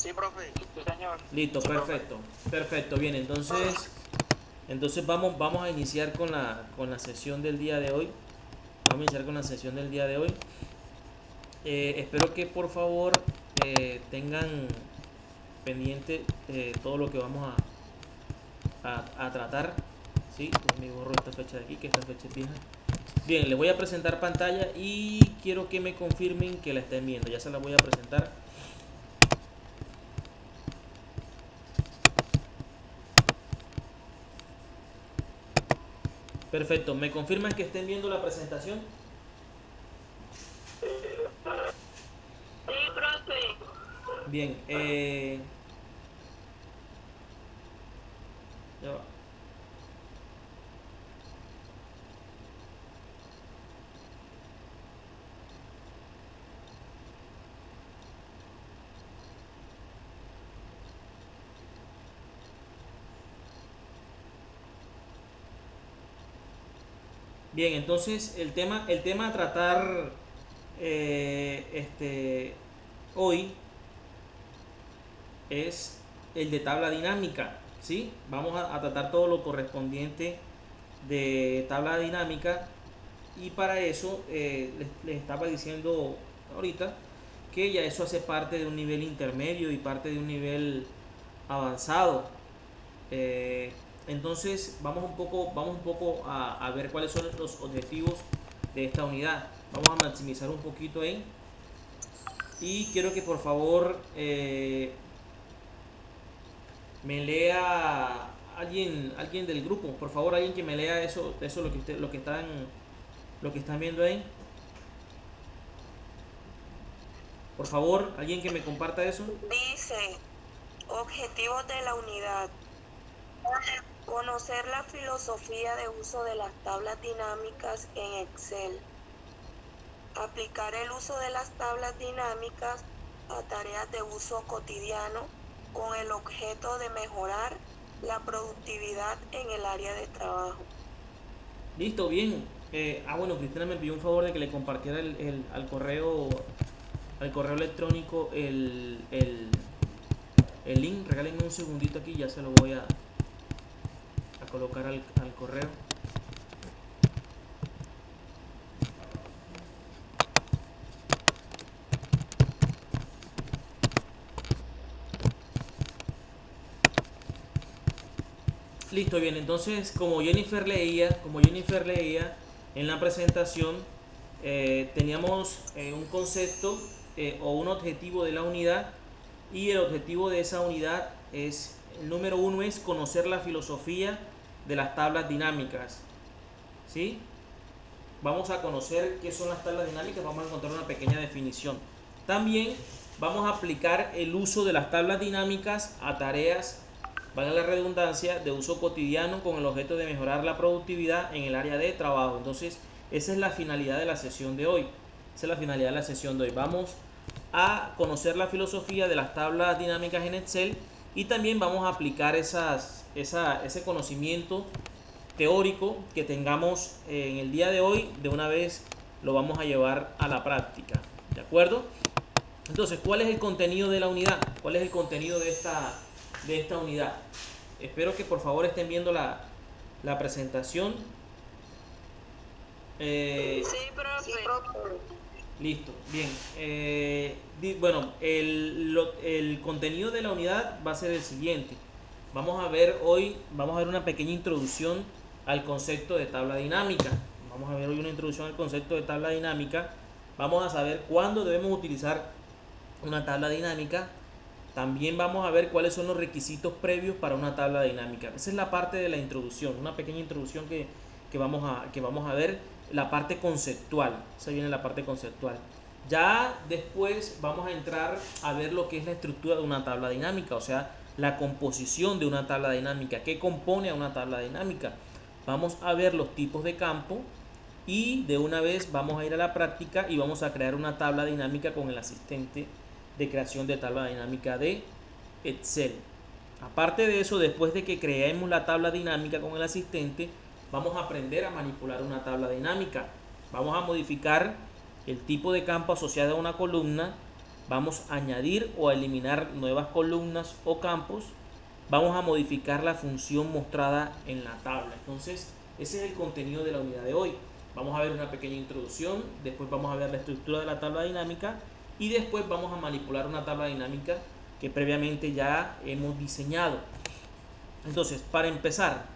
Sí, profe. Sí, señor. Listo, Sí, profe. perfecto. Perfecto, bien, entonces vamos a iniciar con la sesión del día de hoy. Vamos a iniciar con la sesión del día de hoy. Espero que por favor tengan pendiente todo lo que vamos a tratar. ¿Sí? Me borro esta fecha de aquí, que esta fecha es vieja. Bien, les voy a presentar pantalla y quiero que me confirmen que la estén viendo. Ya se la voy a presentar. Perfecto, ¿me confirman que estén viendo la presentación? Sí, profe. Bien, ya va. Bien, entonces el tema a tratar hoy es el de tabla dinámica, ¿sí? Vamos a tratar todo lo correspondiente de tabla dinámica y para eso les estaba diciendo ahorita que ya eso hace parte de un nivel intermedio y parte de un nivel avanzado. Eh, entonces vamos un poco a ver cuáles son los objetivos de esta unidad. Vamos a maximizar un poquito ahí y quiero que por favor me lea alguien del grupo, por favor alguien que me lea eso lo que están viendo ahí. Por favor, alguien que me comparta eso. Dice, objetivos de la unidad. Conocer la filosofía de uso de las tablas dinámicas en Excel. Aplicar el uso de las tablas dinámicas a tareas de uso cotidiano con el objeto de mejorar la productividad en el área de trabajo. Listo, bien. Bueno, Cristina me pidió un favor de que le compartiera al correo electrónico el link. Regálenme un segundito aquí, ya se lo voy a colocar al correo. Listo, bien. Entonces, como Jennifer leía en la presentación, teníamos un concepto o un objetivo de la unidad y el objetivo de esa unidad es, el número uno es conocer la filosofía de las tablas dinámicas, ¿sí? Vamos a conocer qué son las tablas dinámicas, vamos a encontrar una pequeña definición. También vamos a aplicar el uso de las tablas dinámicas a tareas, valga la redundancia, de uso cotidiano con el objeto de mejorar la productividad en el área de trabajo. Entonces, esa es la finalidad de la sesión de hoy. Esa es la finalidad de la sesión de hoy. Vamos a conocer la filosofía de las tablas dinámicas en Excel y también vamos a aplicar ese conocimiento teórico que tengamos en el día de hoy, de una vez lo vamos a llevar a la práctica. ¿De acuerdo? Entonces, ¿cuál es el contenido de la unidad? ¿Cuál es el contenido de esta unidad? Espero que por favor estén viendo la presentación. Sí, profe. Sí, profe. Listo, bien. Bueno, el contenido de la unidad va a ser el siguiente. Vamos a ver una pequeña introducción al concepto de tabla dinámica. Vamos a ver hoy una introducción al concepto de tabla dinámica. Vamos a saber cuándo debemos utilizar una tabla dinámica. También vamos a ver cuáles son los requisitos previos para una tabla dinámica. Esa es la parte de la introducción, una pequeña introducción que vamos a ver, la parte conceptual. Esa viene la parte conceptual. Ya después vamos a entrar a ver lo que es la estructura de una tabla dinámica, o sea, la composición de una tabla dinámica, qué compone a una tabla dinámica. Vamos a ver los tipos de campo y de una vez vamos a ir a la práctica y vamos a crear una tabla dinámica con el asistente de creación de tabla dinámica de Excel. Aparte de eso, después de que creemos la tabla dinámica con el asistente, vamos a aprender a manipular una tabla dinámica. Vamos a modificar el tipo de campo asociado a una columna, vamos a añadir o a eliminar nuevas columnas o campos, vamos a modificar la función mostrada en la tabla. Entonces, ese es el contenido de la unidad de hoy. Vamos a ver una pequeña introducción, después vamos a ver la estructura de la tabla dinámica y después vamos a manipular una tabla dinámica que previamente ya hemos diseñado. Entonces, para empezar,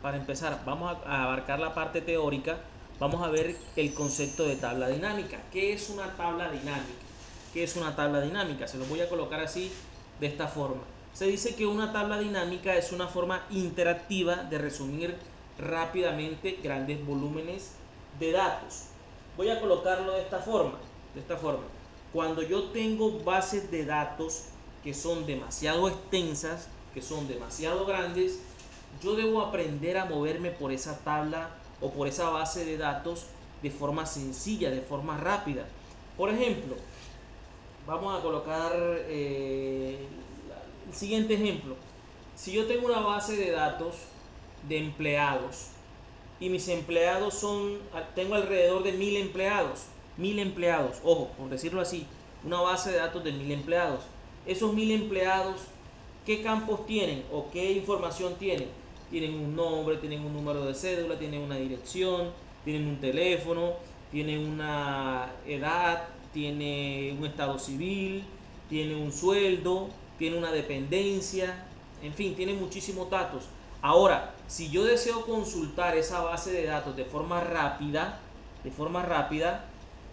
vamos a abarcar la parte teórica. Vamos a ver el concepto de tabla dinámica. ¿Qué es una tabla dinámica? ¿Qué es una tabla dinámica? Se los voy a colocar así, de esta forma. Se dice que una tabla dinámica es una forma interactiva de resumir rápidamente grandes volúmenes de datos. Voy a colocarlo de esta forma. Cuando yo tengo bases de datos que son demasiado extensas, que son demasiado grandes, yo debo aprender a moverme por esa tabla o por esa base de datos de forma sencilla, de forma rápida. Por ejemplo, vamos a colocar el siguiente ejemplo. Si yo tengo una base de datos de empleados y mis empleados tengo alrededor de 1000 empleados, ojo, por decirlo así, una base de datos de 1000 empleados. Esos 1000 empleados, ¿qué campos tienen o qué información tienen? Tienen un nombre, tienen un número de cédula, tienen una dirección, tienen un teléfono, tienen una edad, tiene un estado civil, tiene un sueldo, tiene una dependencia, en fin, tiene muchísimos datos. Ahora, si yo deseo consultar esa base de datos de forma rápida,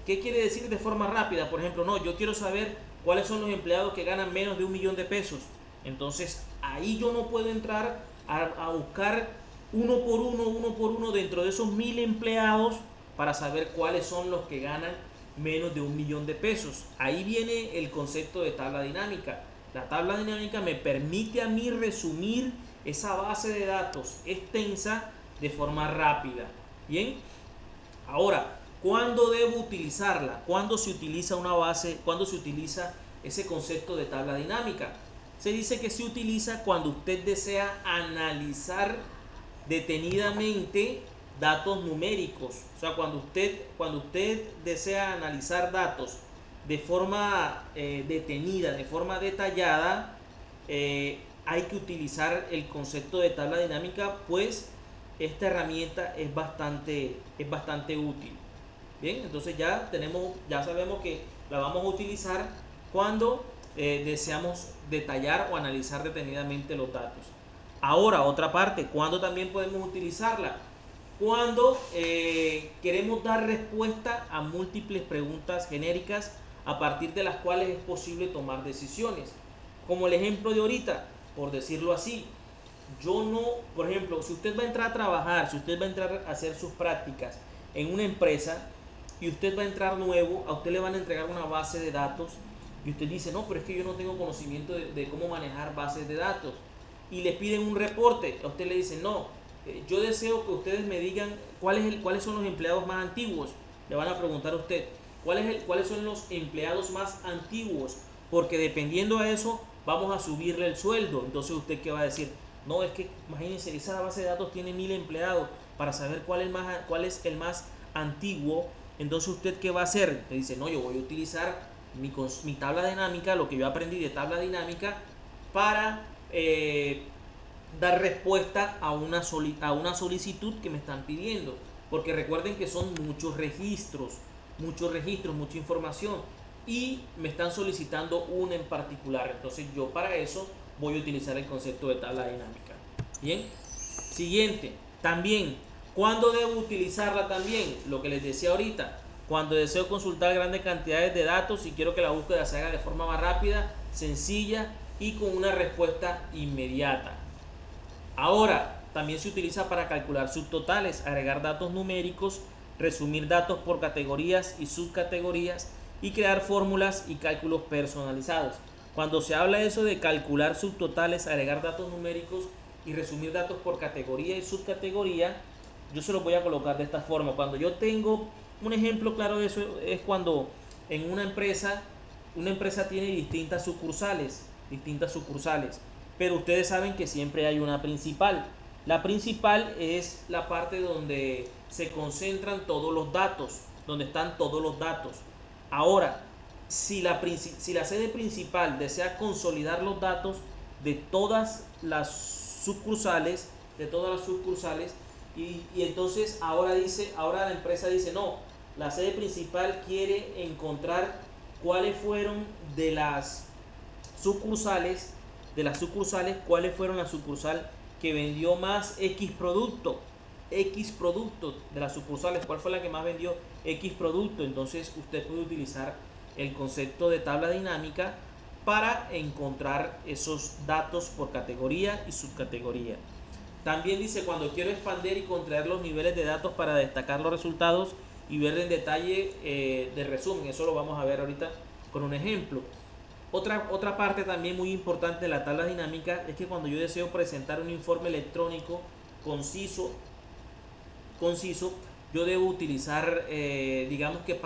¿qué quiere decir de forma rápida? Por ejemplo, no, yo quiero saber cuáles son los empleados que ganan menos de 1 millón de pesos. Entonces, ahí yo no puedo entrar a buscar uno por uno dentro de esos 1000 empleados para saber cuáles son los que ganan menos de 1 millón de pesos. Ahí viene el concepto de tabla dinámica. La tabla dinámica me permite a mí resumir esa base de datos extensa de forma rápida. Bien, ahora, ¿cuándo debo utilizarla? ¿Cuándo se utiliza una base? ¿Cuándo se utiliza ese concepto de tabla dinámica? Se dice que se utiliza cuando usted desea analizar detenidamente datos numéricos. O sea, cuando usted desea analizar datos de forma detenida, de forma detallada, hay que utilizar el concepto de tabla dinámica, pues esta herramienta es bastante útil. Bien, entonces ya sabemos que la vamos a utilizar cuando deseamos detallar o analizar detenidamente los datos. Ahora, otra parte, ¿cuándo también podemos utilizarla? Cuando queremos dar respuesta a múltiples preguntas genéricas a partir de las cuales es posible tomar decisiones. Como el ejemplo de ahorita, por decirlo así, por ejemplo, si usted va a entrar a trabajar, si usted va a entrar a hacer sus prácticas en una empresa y usted va a entrar nuevo, a usted le van a entregar una base de datos y usted dice, no, pero es que yo no tengo conocimiento de cómo manejar bases de datos, y le piden un reporte, a usted le dicen, no, yo deseo que ustedes me digan cuáles son los empleados más antiguos. Le van a preguntar a usted, ¿cuáles son los empleados más antiguos? Porque dependiendo a eso, vamos a subirle el sueldo. Entonces, ¿usted qué va a decir? No, es que imagínense, esa base de datos tiene 1000 empleados. Para saber cuál es el más antiguo, entonces, ¿usted qué va a hacer? Le dice, no, yo voy a utilizar mi tabla dinámica, lo que yo aprendí de tabla dinámica, para dar respuesta a una solicitud que me están pidiendo. Porque recuerden que son muchos registros, mucha información, y me están solicitando una en particular. Entonces yo para eso voy a utilizar el concepto de tabla dinámica. Bien, siguiente, también, ¿cuándo debo utilizarla también? Lo que les decía ahorita, cuando deseo consultar grandes cantidades de datos y quiero que la búsqueda se haga de forma más rápida, sencilla y con una respuesta inmediata. Ahora, también se utiliza para calcular subtotales, agregar datos numéricos, resumir datos por categorías y subcategorías y crear fórmulas y cálculos personalizados. Cuando se habla de eso de calcular subtotales, agregar datos numéricos y resumir datos por categoría y subcategoría, yo se los voy a colocar de esta forma. Cuando yo tengo un ejemplo claro de eso es cuando en una empresa tiene distintas sucursales, pero ustedes saben que siempre hay una principal. La principal es la parte donde se concentran todos los datos, donde están todos los datos. Ahora, si la sede principal desea consolidar los datos de todas las sucursales, y entonces ahora la empresa dice, no, la sede principal quiere encontrar cuáles fueron de las sucursales, cuáles fueron la sucursal que vendió más X producto de las sucursales, cuál fue la que más vendió X producto. Entonces usted puede utilizar el concepto de tabla dinámica para encontrar esos datos por categoría y subcategoría. También dice, cuando quiero expandir y contraer los niveles de datos para destacar los resultados y ver en detalle de resumen. Eso lo vamos a ver ahorita con un ejemplo. Otra parte también muy importante de la tabla dinámica es que cuando yo deseo presentar un informe electrónico conciso, yo debo utilizar, digamos que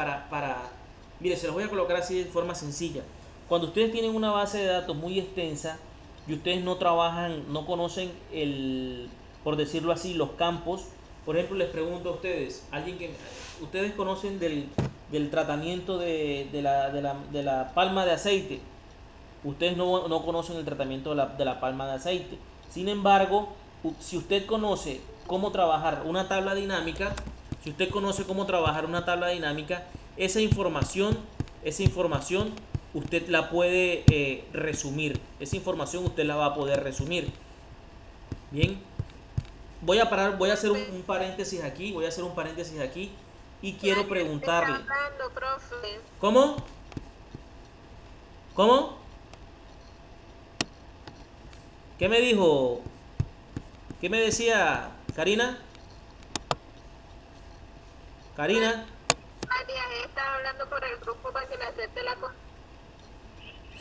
mire, se los voy a colocar así de forma sencilla. Cuando ustedes tienen una base de datos muy extensa y ustedes no trabajan, no conocen por decirlo así, los campos. Por ejemplo, les pregunto a ustedes, ustedes conocen del tratamiento de la palma de aceite. Ustedes no conocen el tratamiento de la palma de aceite. Sin embargo, si usted conoce cómo trabajar una tabla dinámica, esa información usted la puede resumir. Esa información usted la va a poder resumir. Bien, voy a hacer un paréntesis aquí, y quiero preguntarle. Hablando, profe. ¿Cómo? ¿Qué me dijo? ¿Qué me decía Karina? María está hablando por el grupo para que le acepte la cosa.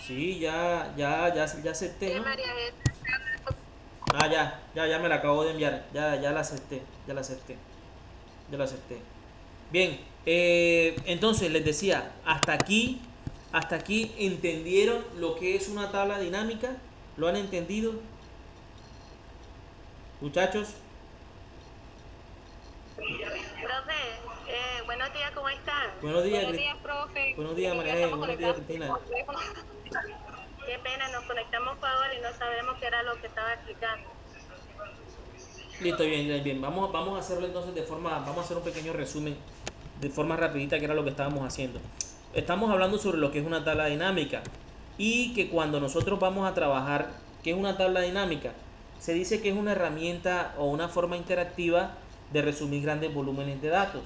Sí, ya acepté, ¿no? María Ah, ya me la acabo de enviar. Ya la acepté. Bien, entonces les decía, hasta aquí entendieron lo que es una tabla dinámica. ¿Lo han entendido, muchachos? Profe, buenos días, ¿cómo están? Buenos días, profe. Buenos días, María. Buenos días, Cristina. Qué pena, nos conectamos por ahora y no sabemos qué era lo que estaba explicando. Listo, bien. Vamos a hacerlo entonces vamos a hacer un pequeño resumen de forma rapidita, que era lo que estábamos haciendo. Estamos hablando sobre lo que es una tabla dinámica, y que cuando nosotros vamos a trabajar, ¿qué es una tabla dinámica? Se dice que es una herramienta o una forma interactiva de resumir grandes volúmenes de datos.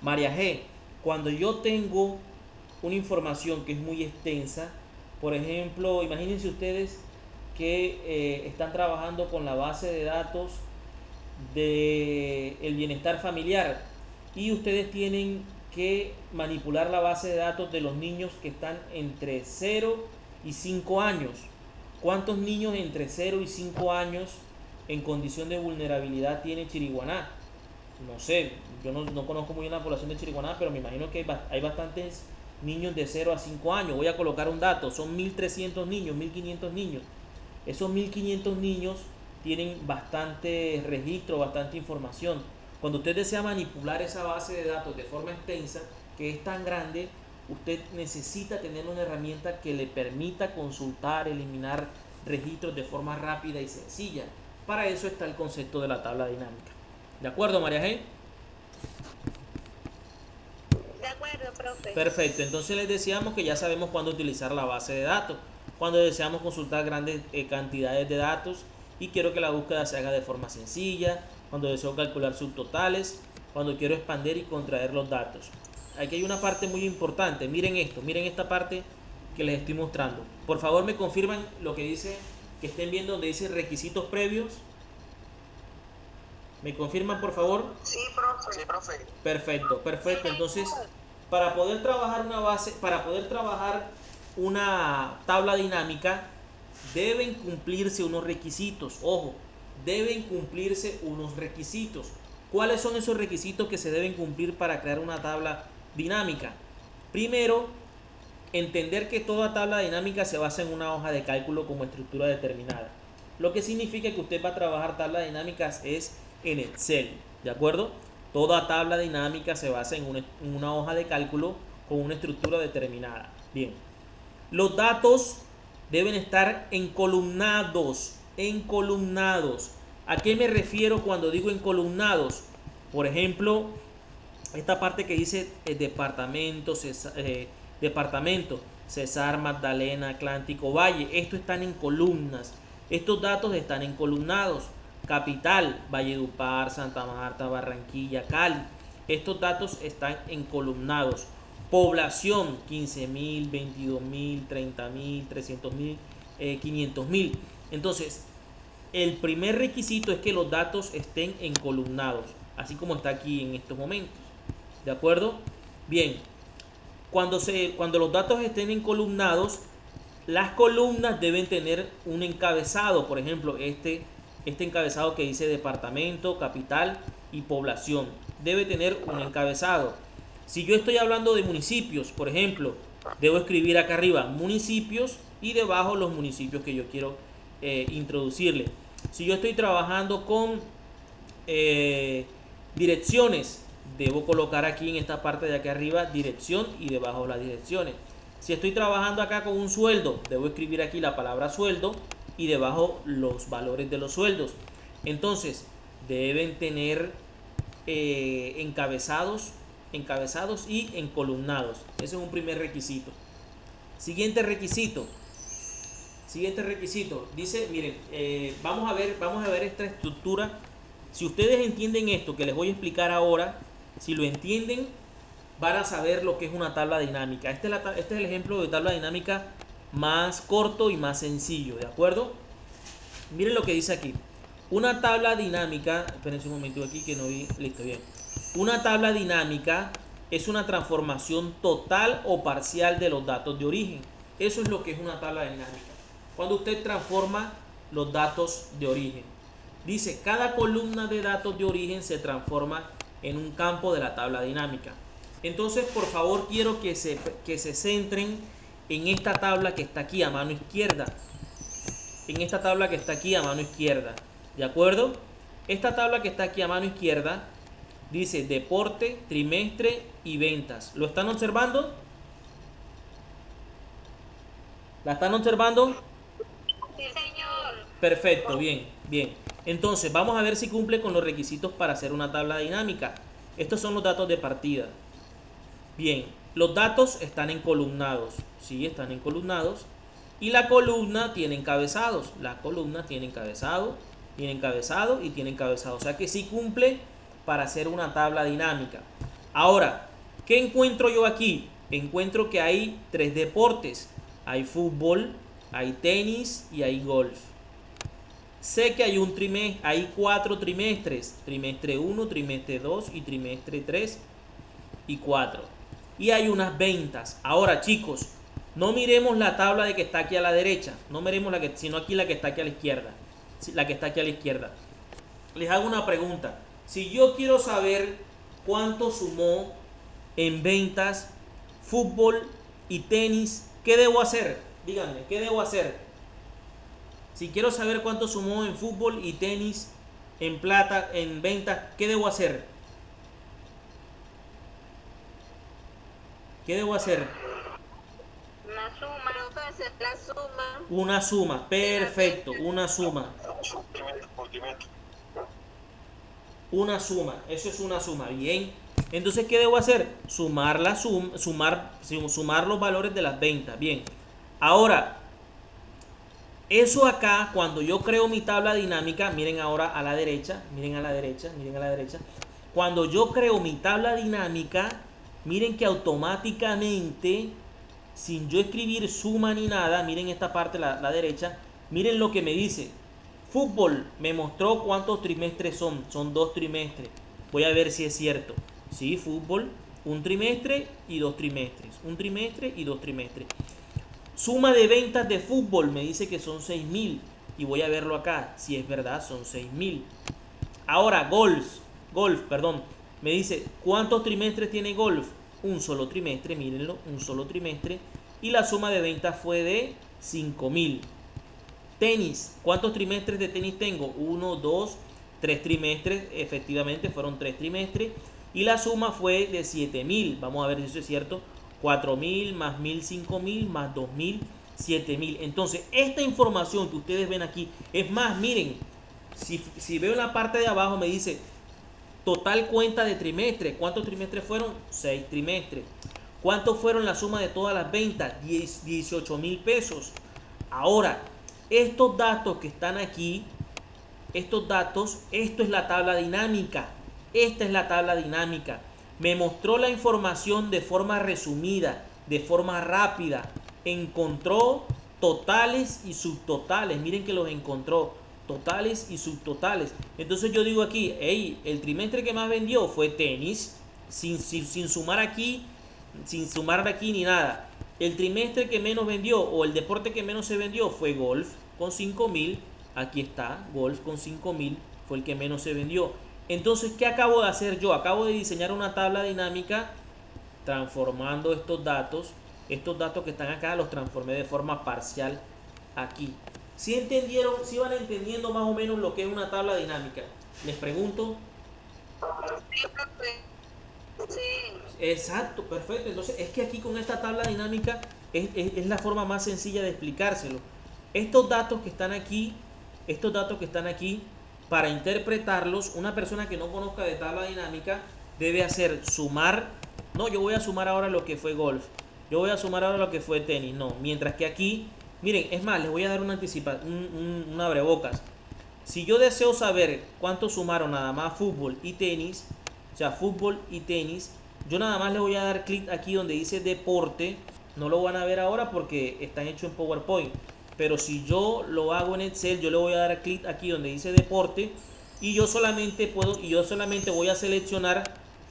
María G, cuando yo tengo una información que es muy extensa, por ejemplo, imagínense ustedes que están trabajando con la base de datos del bienestar familiar, y ustedes tienen que manipular la base de datos de los niños que están entre 0 y 5 años. ¿Cuántos niños entre 0 y 5 años en condición de vulnerabilidad tiene Chiriguaná? No sé, yo no conozco muy bien la población de Chiriguaná, pero me imagino que hay bastantes niños de 0 a 5 años. Voy a colocar un dato, son 1.300 niños, 1.500 niños. Esos 1.500 niños tienen bastante registro, bastante información. Cuando usted desea manipular esa base de datos de forma extensa, que es tan grande, usted necesita tener una herramienta que le permita consultar, eliminar registros de forma rápida y sencilla. Para eso está el concepto de la tabla dinámica. ¿De acuerdo, María G? De acuerdo, profe. Perfecto, entonces les decíamos que ya sabemos cuándo utilizar la base de datos, cuando deseamos consultar grandes cantidades de datos y quiero que la búsqueda se haga de forma sencilla, cuando deseo calcular subtotales, cuando quiero expandir y contraer los datos. Aquí hay una parte muy importante, miren esto, miren esta parte que les estoy mostrando. Por favor, me confirman lo que dice, que estén viendo donde dice requisitos previos. ¿Me confirman, por favor? Sí, profe. Sí, profe. Perfecto. Entonces, para poder trabajar una tabla dinámica, deben cumplirse unos requisitos. Ojo, deben cumplirse unos requisitos. ¿Cuáles son esos requisitos que se deben cumplir para crear una tabla dinámica? Primero, entender que toda tabla dinámica se basa en una hoja de cálculo como estructura determinada. Lo que significa que usted va a trabajar tablas dinámicas es en Excel, ¿de acuerdo? Toda tabla dinámica se basa en una hoja de cálculo con una estructura determinada. Bien. Los datos deben estar encolumnados. Encolumnados. ¿A qué me refiero cuando digo encolumnados? Por ejemplo, esta parte que dice departamento, Cesar, Magdalena, Atlántico, Valle. Esto están en columnas. Estos datos están encolumnados. Capital, Valledupar, Santa Marta, Barranquilla, Cali. Estos datos están encolumnados. Población, 15.000, 22.000, 30.000, 300.000, 500.000. Entonces, el primer requisito es que los datos estén encolumnados, así como está aquí en estos momentos. ¿De acuerdo? Bien, cuando los datos estén encolumnados, las columnas deben tener un encabezado. Por ejemplo, este encabezado que dice departamento, capital y población. Debe tener un encabezado. Si yo estoy hablando de municipios, por ejemplo, debo escribir acá arriba municipios y debajo los municipios que yo quiero introducirle. Si yo estoy trabajando con direcciones, debo colocar aquí en esta parte de acá arriba dirección y debajo las direcciones. Si estoy trabajando acá con un sueldo, debo escribir aquí la palabra sueldo y debajo los valores de los sueldos. Entonces, deben tener encabezados y encolumnados. Ese es un primer requisito. Siguiente requisito. Dice, miren, vamos a ver esta estructura. Si ustedes entienden esto que les voy a explicar ahora, si lo entienden, van a saber lo que es una tabla dinámica. Este es el ejemplo de tabla dinámica más corto y más sencillo, ¿de acuerdo? Miren lo que dice aquí. Una tabla dinámica, espérense un momento aquí que no vi, listo, bien. Una tabla dinámica es una transformación total o parcial de los datos de origen. Eso es lo que es una tabla dinámica. Cuando usted transforma los datos de origen. Dice, cada columna de datos de origen se transforma en un campo de la tabla dinámica. Entonces, por favor, quiero que se centren en esta tabla que está aquí a mano izquierda. En esta tabla que está aquí a mano izquierda. ¿De acuerdo? Esta tabla que está aquí a mano izquierda dice deporte, trimestre y ventas. ¿Lo están observando? ¿La están observando? Sí, señor. Perfecto, bien, bien. Entonces, vamos a ver si cumple con los requisitos para hacer una tabla dinámica. Estos son los datos de partida. Bien, los datos están encolumnados. Sí, están encolumnados. Y la columna tiene encabezados. La columna tiene encabezado, tiene encabezado y tiene encabezado. O sea que sí cumple para hacer una tabla dinámica. Ahora, ¿qué encuentro yo aquí? Encuentro que hay 3 deportes. Hay fútbol, hay tenis y hay golf. Sé que hay 4 trimestres. Trimestre 1, trimestre 2 y trimestre 3 y 4. Y hay unas ventas. Ahora, chicos, no miremos la tabla de que está aquí a la derecha. No miremos sino aquí la que está aquí a la izquierda. La que está aquí a la izquierda. Les hago una pregunta. Si yo quiero saber cuánto sumó en ventas, fútbol y tenis, ¿qué debo hacer? Díganme, ¿qué debo hacer? Si quiero saber cuánto sumó en fútbol y tenis, en plata, en ventas, ¿qué debo hacer? ¿Qué debo hacer? Una suma. Creo que hacer la suma. Una suma, perfecto, una suma. Una suma, eso es una suma, bien. Entonces, ¿qué debo hacer? Sumar los valores de las ventas, bien. Ahora, eso acá, cuando yo creo mi tabla dinámica, miren ahora a la derecha, miren a la derecha. Cuando yo creo mi tabla dinámica, miren que automáticamente, sin yo escribir suma ni nada, miren esta parte, la derecha, miren lo que me dice. Fútbol me mostró cuántos trimestres son 2 trimestres. Voy a ver si es cierto. Sí, fútbol, un trimestre y 2 trimestres. Un trimestre y 2 trimestres. Suma de ventas de fútbol me dice que son 6.000. Y voy a verlo acá. Si es verdad, son 6.000. Ahora, golf, me dice, ¿cuántos trimestres tiene golf? Un solo trimestre, mírenlo, un solo trimestre. Y la suma de ventas fue de 5.000. Tenis, ¿cuántos trimestres de tenis tengo? 1, 2, 3 trimestres, efectivamente fueron 3 trimestres. Y la suma fue de 7.000. Vamos a ver si eso es cierto. 4.000 más 1.000, 5.000 más 2.000, 7.000. Entonces, esta información que ustedes ven aquí, es más, miren, si veo en la parte de abajo me dice total cuenta de trimestre. ¿Cuántos trimestres fueron? 6 trimestres. ¿Cuántos fueron la suma de todas las ventas? 18.000 pesos. Ahora, estos datos que están aquí, estos datos, esto es la tabla dinámica. Esta es la tabla dinámica. Me mostró la información de forma resumida, de forma rápida. Encontró totales y subtotales. Miren que los encontró. Totales y subtotales. Entonces yo digo aquí, hey, el trimestre que más vendió fue tenis, sin sumar aquí, sin sumar aquí ni nada. El trimestre que menos vendió o el deporte que menos se vendió fue golf con 5.000. Aquí está, golf con 5.000 fue el que menos se vendió. Entonces, ¿qué acabo de hacer yo? Acabo de diseñar una tabla dinámica transformando estos datos que están acá, los transformé de forma parcial aquí. ¿Sí entendieron? ¿Sí van entendiendo más o menos lo que es una tabla dinámica? Les pregunto. Sí. Exacto, perfecto. Entonces es que aquí con esta tabla dinámica es la forma más sencilla de explicárselo. Estos datos que están aquí, para interpretarlos, una persona que no conozca de tabla dinámica debe hacer sumar. No, yo voy a sumar ahora lo que fue golf. Yo voy a sumar ahora lo que fue tenis. No, mientras que aquí, miren, es más, les voy a dar un abrebocas. Si yo deseo saber cuánto sumaron nada más fútbol y tenis, o sea, fútbol y tenis, yo nada más le voy a dar clic aquí donde dice deporte. No lo van a ver ahora porque están hechos en PowerPoint. Pero si yo lo hago en Excel, yo le voy a dar clic aquí donde dice deporte y yo solamente voy a seleccionar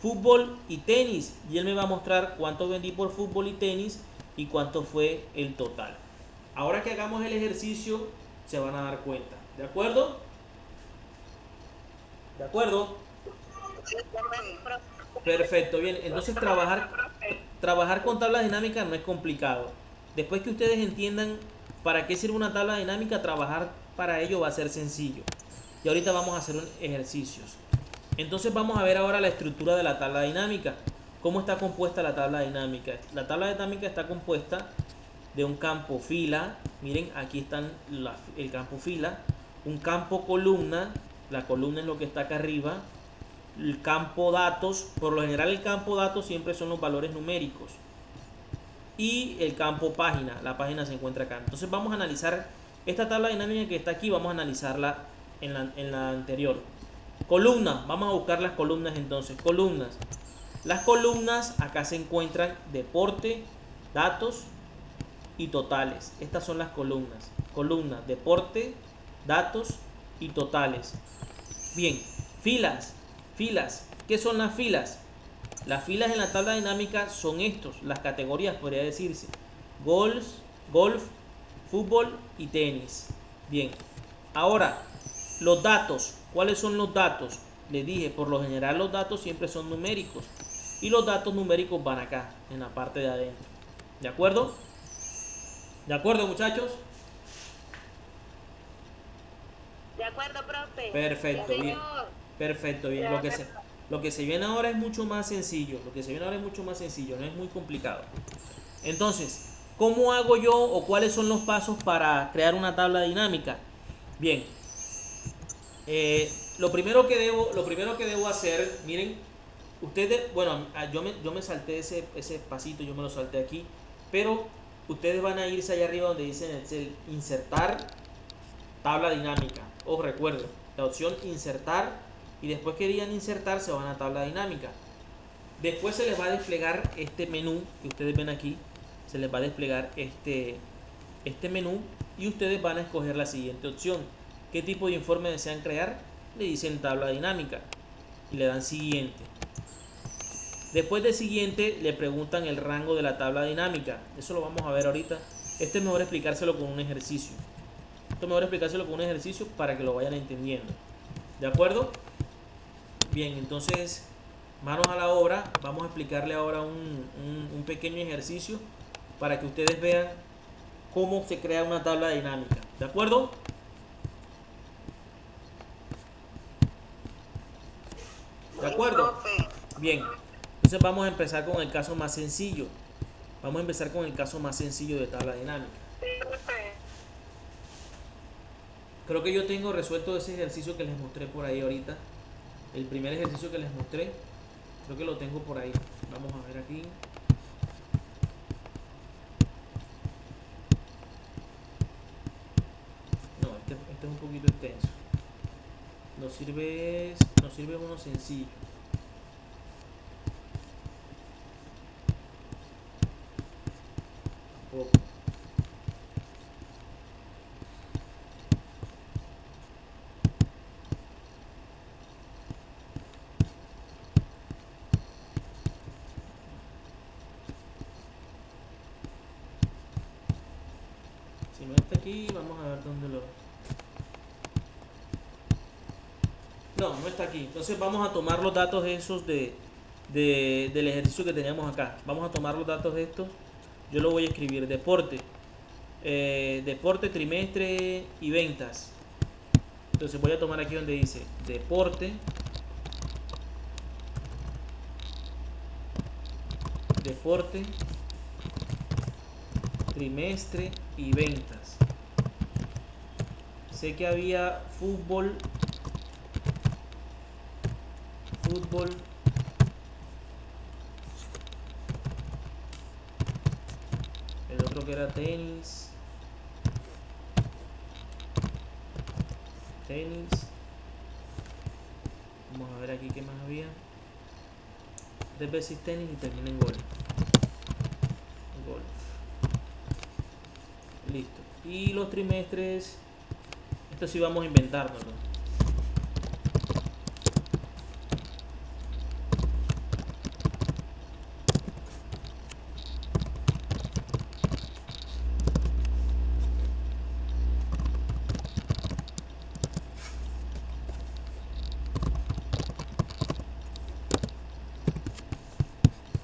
fútbol y tenis y él me va a mostrar cuánto vendí por fútbol y tenis y cuánto fue el total. Ahora que hagamos el ejercicio se van a dar cuenta. ¿De acuerdo? ¿De acuerdo? Perfecto, bien. Entonces trabajar con tablas dinámicas no es complicado. Después que ustedes entiendan para qué sirve una tabla dinámica, trabajar para ello va a ser sencillo. Y ahorita vamos a hacer ejercicios. Entonces vamos a ver ahora la estructura de la tabla dinámica. ¿Cómo está compuesta la tabla dinámica? La tabla dinámica está compuesta de un campo fila. Miren, aquí están el campo fila. Un campo columna. La columna es lo que está acá arriba. El campo datos. Por lo general el campo datos siempre son los valores numéricos. Y el campo página. La página se encuentra acá. Entonces vamos a analizar esta tabla dinámica que está aquí. Vamos a analizarla en la anterior. Columnas. Vamos a buscar las columnas entonces. Columnas. Las columnas acá se encuentran deporte, datos y totales. Estas son las columnas. Columnas, deporte, datos y totales. Bien, filas. Filas. ¿Qué son las filas? Las filas en la tabla dinámica son las categorías, podría decirse. Golf, fútbol y tenis. Bien. Ahora, los datos. ¿Cuáles son los datos? Les dije, por lo general los datos siempre son numéricos. Y los datos numéricos van acá, en la parte de adentro. ¿De acuerdo? ¿De acuerdo, muchachos? De acuerdo, profe. Perfecto, bien. Perfecto, bien. Lo que se viene ahora es mucho más sencillo. No es muy complicado. Entonces, ¿cómo hago yo o cuáles son los pasos para crear una tabla dinámica? Bien. Lo primero que debo hacer, miren, ustedes, bueno, yo me salté ese pasito, yo me lo salté aquí, pero ustedes van a irse allá arriba donde dice Excel, insertar tabla dinámica. Os recuerdo, la opción insertar y después que digan insertar se van a tabla dinámica. Después se les va a desplegar este menú que ustedes ven aquí, se les va a desplegar este menú y ustedes van a escoger la siguiente opción. ¿Qué tipo de informe desean crear? Le dicen tabla dinámica y le dan siguiente. Después de siguiente le preguntan el rango de la tabla dinámica. Eso lo vamos a ver ahorita. Esto es mejor explicárselo con un ejercicio. Para que lo vayan entendiendo. ¿De acuerdo? Bien, entonces manos a la obra. Vamos a explicarle ahora un pequeño ejercicio para que ustedes vean cómo se crea una tabla dinámica. ¿De acuerdo? ¿De acuerdo? Bien, entonces vamos a empezar con el caso más sencillo. Vamos a empezar con el caso más sencillo de tabla dinámica. Creo que yo tengo resuelto ese ejercicio que les mostré por ahí ahorita. El primer ejercicio que les mostré, creo que lo tengo por ahí. Vamos a ver aquí. No, este es un poquito extenso. Nos sirve uno sencillo. Tampoco. Si no está aquí, vamos a ver dónde lo... No está aquí. Entonces vamos a tomar los datos esos del ejercicio que teníamos acá. Vamos a tomar los datos de estos. Yo lo voy a escribir. Deporte. Deporte, trimestre y ventas. Entonces voy a tomar aquí donde dice deporte, trimestre y ventas. Sé que había fútbol, el otro que era tenis, vamos a ver aquí qué más había. 3 veces tenis y termina en golf. Listo. Y los trimestres, esto sí vamos a inventárnoslo.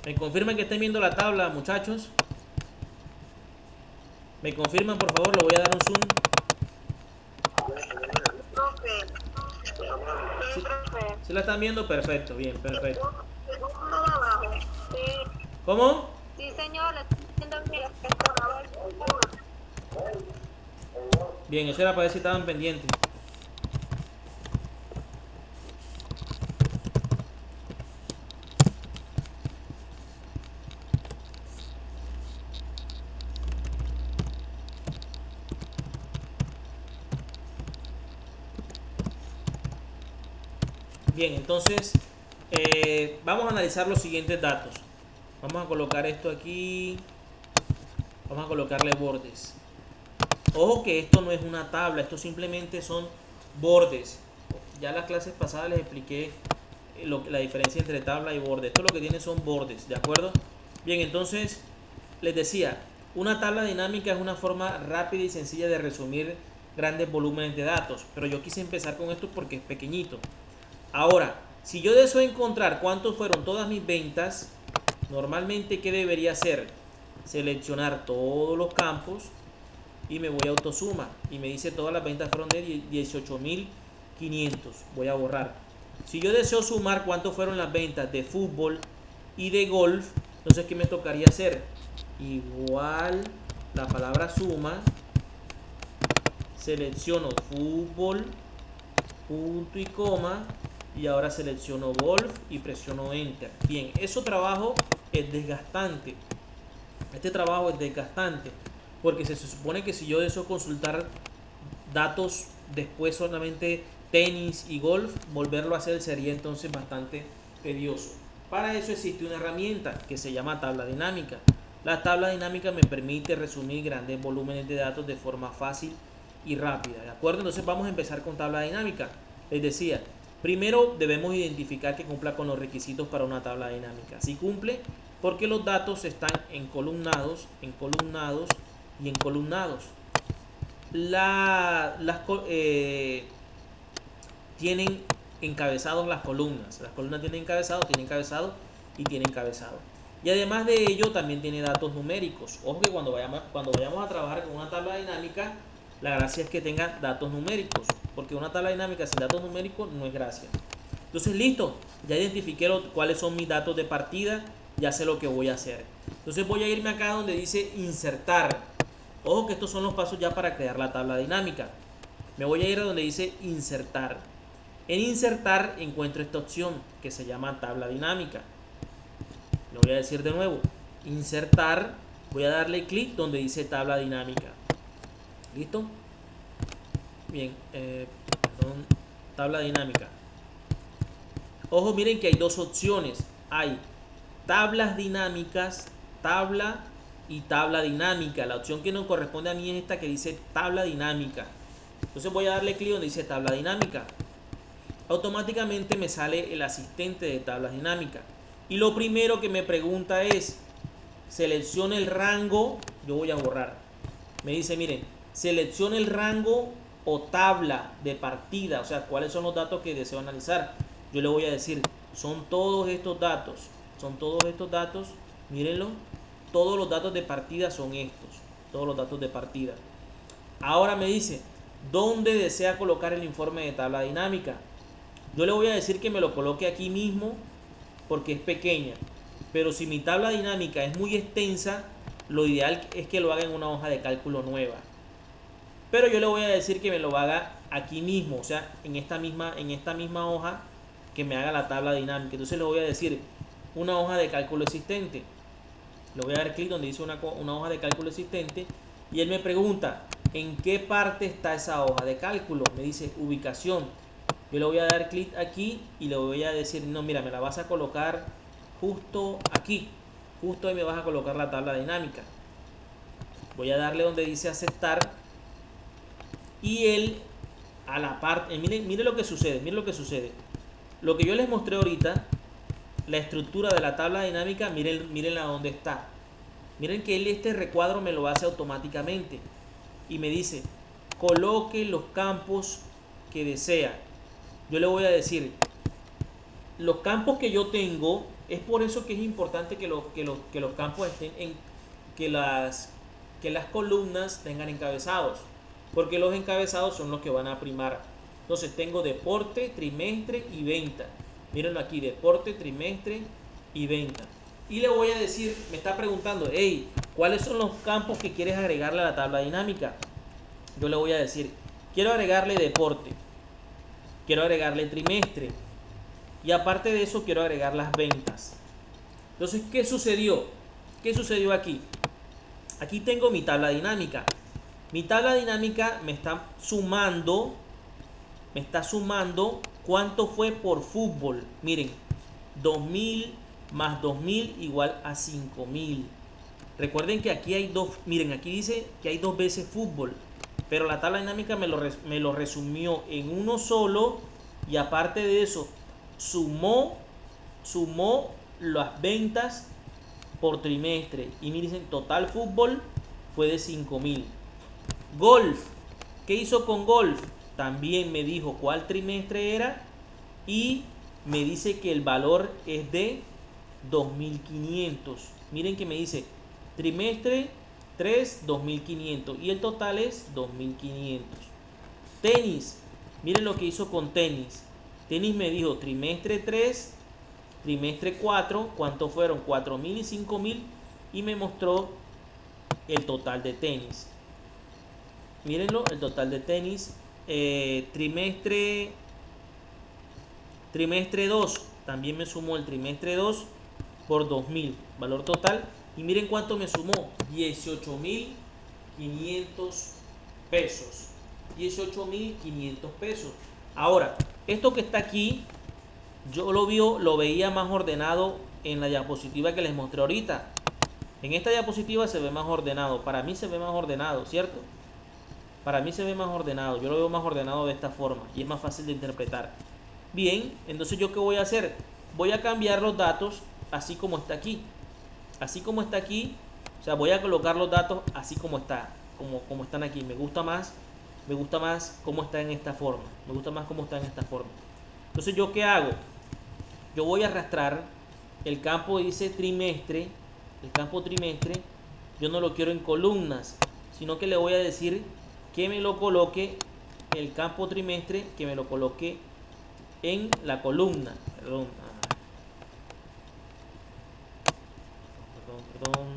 ¿Me confirman que estén viendo la tabla, muchachos? ¿Me confirman, por favor? Le voy a dar un zoom. ¿Sí, ¿sí la están viendo? Perfecto, bien, perfecto. ¿Cómo? Sí, señor, la estoy viendo bien. Bien, eso era para ver si estaban pendientes. Bien, entonces vamos a analizar los siguientes datos. Vamos a colocar esto aquí. Vamos a colocarle bordes. Ojo que esto no es una tabla, esto simplemente son bordes. Ya en las clases pasadas les expliqué la diferencia entre tabla y borde. Esto lo que tiene son bordes, ¿de acuerdo? Bien, entonces les decía, una tabla dinámica es una forma rápida y sencilla de resumir grandes volúmenes de datos, pero yo quise empezar con esto porque es pequeñito. Ahora, si yo deseo encontrar cuántos fueron todas mis ventas, normalmente ¿qué debería hacer? Seleccionar todos los campos y me voy a autosuma y me dice todas las ventas fueron de 18.500. Voy a borrar. Si yo deseo sumar cuántos fueron las ventas de fútbol y de golf, entonces ¿qué me tocaría hacer? Igual la palabra suma, selecciono fútbol, punto y coma, y ahora selecciono golf y presiono enter. Bien, ese trabajo es desgastante. Este trabajo es desgastante porque se supone que si yo deseo consultar datos después solamente tenis y golf, volverlo a hacer sería entonces bastante tedioso. Para eso existe una herramienta que se llama tabla dinámica. La tabla dinámica me permite resumir grandes volúmenes de datos de forma fácil y rápida, ¿de acuerdo? Entonces vamos a empezar con tabla dinámica. Les decía, primero debemos identificar que cumpla con los requisitos para una tabla dinámica. Si cumple, porque los datos están encolumnados y encolumnados. Tienen encabezados las columnas. Las columnas tienen encabezado y tienen encabezado. Y además de ello también tiene datos numéricos. Ojo que cuando vayamos a trabajar con una tabla dinámica, la gracia es que tenga datos numéricos, porque una tabla dinámica sin datos numéricos no es gracia. Entonces listo, ya identifiqué cuáles son mis datos de partida, ya sé lo que voy a hacer. Entonces Entonces voy a irme acá donde dice insertar. Ojo que estos son los pasos ya para crear la tabla dinámica. Me voy a ir a donde dice insertar. En insertar encuentro esta opción que se llama tabla dinámica. Lo voy a decir de nuevo. Insertar. Voy a darle clic donde dice tabla dinámica. ¿Listo? Bien. Perdón. Tabla dinámica. Ojo, miren que hay dos opciones. Hay tablas dinámicas, tabla y tabla dinámica. La opción que nos corresponde a mí es esta que dice tabla dinámica. Entonces voy a darle clic donde dice tabla dinámica. Automáticamente me sale el asistente de tablas dinámicas. Y lo primero que me pregunta es, seleccione el rango. Yo voy a borrar. Me dice, miren, seleccione el rango o tabla de partida. O sea, cuáles son los datos que deseo analizar. Yo le voy a decir, son todos estos datos. Son todos estos datos. Mírenlo. Todos los datos de partida son estos. Todos los datos de partida. Ahora me dice, ¿dónde desea colocar el informe de tabla dinámica? Yo le voy a decir que me lo coloque aquí mismo porque es pequeña. Pero si mi tabla dinámica es muy extensa, lo ideal es que lo haga en una hoja de cálculo nueva. Pero yo le voy a decir que me lo haga aquí mismo, o sea, en esta misma hoja que me haga la tabla dinámica. Entonces le voy a decir una hoja de cálculo existente. Le voy a dar clic donde dice una hoja de cálculo existente y él me pregunta en qué parte está esa hoja de cálculo. Me dice ubicación. Yo le voy a dar clic aquí y le voy a decir, no, mira, me la vas a colocar justo aquí. Justo ahí me vas a colocar la tabla dinámica. Voy a darle donde dice aceptar. Y él a la parte, mire lo que sucede, mire lo que sucede. Lo que yo les mostré ahorita, la estructura de la tabla dinámica, mírenla donde está. Miren que él este recuadro me lo hace automáticamente. Y me dice, coloque los campos que desea. Yo le voy a decir, los campos que yo tengo, es por eso que es importante que los campos estén que las columnas tengan encabezados. Porque los encabezados son los que van a primar. Entonces tengo deporte, trimestre y venta. Mírenlo aquí, deporte, trimestre y venta. Y le voy a decir, me está preguntando, hey, ¿cuáles son los campos que quieres agregarle a la tabla dinámica? Yo le voy a decir, quiero agregarle deporte, quiero agregarle trimestre y aparte de eso quiero agregar las ventas. Entonces, ¿qué sucedió? ¿Qué sucedió aquí? Aquí tengo mi tabla dinámica. Mi tabla dinámica me está sumando cuánto fue por fútbol. Miren, 2000 más 2000 igual a 5000. Recuerden que aquí hay dos, miren, aquí dice que hay dos veces fútbol, pero la tabla dinámica me lo resumió en uno solo y aparte de eso sumó las ventas por trimestre y miren, total fútbol fue de 5000. Golf, ¿qué hizo con golf? También me dijo cuál trimestre era y me dice que el valor es de 2500. Miren que me dice trimestre 3, 2500 y el total es 2500. Tenis, miren lo que hizo con tenis. Tenis me dijo trimestre 3, trimestre 4, ¿cuántos fueron? 4000 y 5000 y me mostró el total de tenis. Mírenlo, el total de tenis. Trimestre 2, también me sumó el trimestre 2 por 2000, valor total. Y miren cuánto me sumó, 18.500 pesos. 18.500 pesos. Ahora, esto que está aquí, yo lo veía más ordenado en la diapositiva que les mostré ahorita. En esta diapositiva se ve más ordenado. Para mí se ve más ordenado, ¿cierto? Para mí se ve más ordenado. Yo lo veo más ordenado de esta forma y es más fácil de interpretar. Bien, entonces ¿yo qué voy a hacer? Voy a cambiar los datos así como está aquí. Así como está aquí, o sea, voy a colocar los datos así como está, como están aquí. Me gusta más cómo está en esta forma. Me gusta más cómo está en esta forma. Entonces, ¿yo qué hago? Yo voy a arrastrar el campo, dice trimestre. El campo trimestre, yo no lo quiero en columnas, sino que le voy a decir que me lo coloque, el campo trimestre, que me lo coloque en la columna. Perdón. perdón.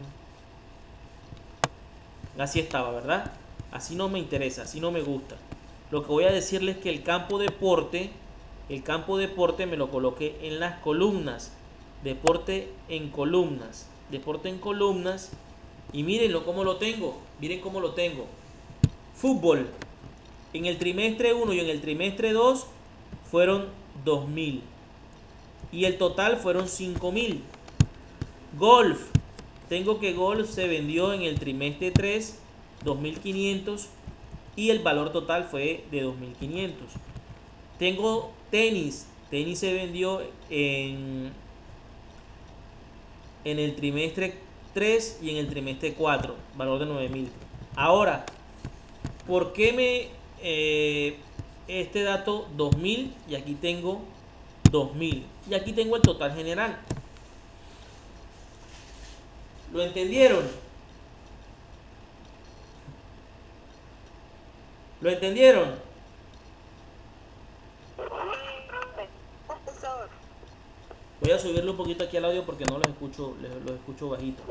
Así estaba, ¿verdad? Así no me interesa, así no me gusta. Lo que voy a decirles es que el campo deporte me lo coloqué en las columnas. Deporte en columnas. Deporte en columnas. Y mírenlo cómo lo tengo. Miren cómo lo tengo. Fútbol. En el trimestre 1 y en el trimestre 2 fueron 2000. Y el total fueron 5000. Golf. Tengo que golf se vendió en el trimestre 3 2500 y el valor total fue de 2500. Tengo tenis. Tenis se vendió en el trimestre 3 y en el trimestre 4, valor de 9000. Ahora, ¿por qué este dato 2000 y aquí tengo 2000? Y aquí tengo el total general. ¿Lo entendieron? ¿Lo entendieron? Profesor. Voy a subirle un poquito aquí al audio porque no los escucho bajito.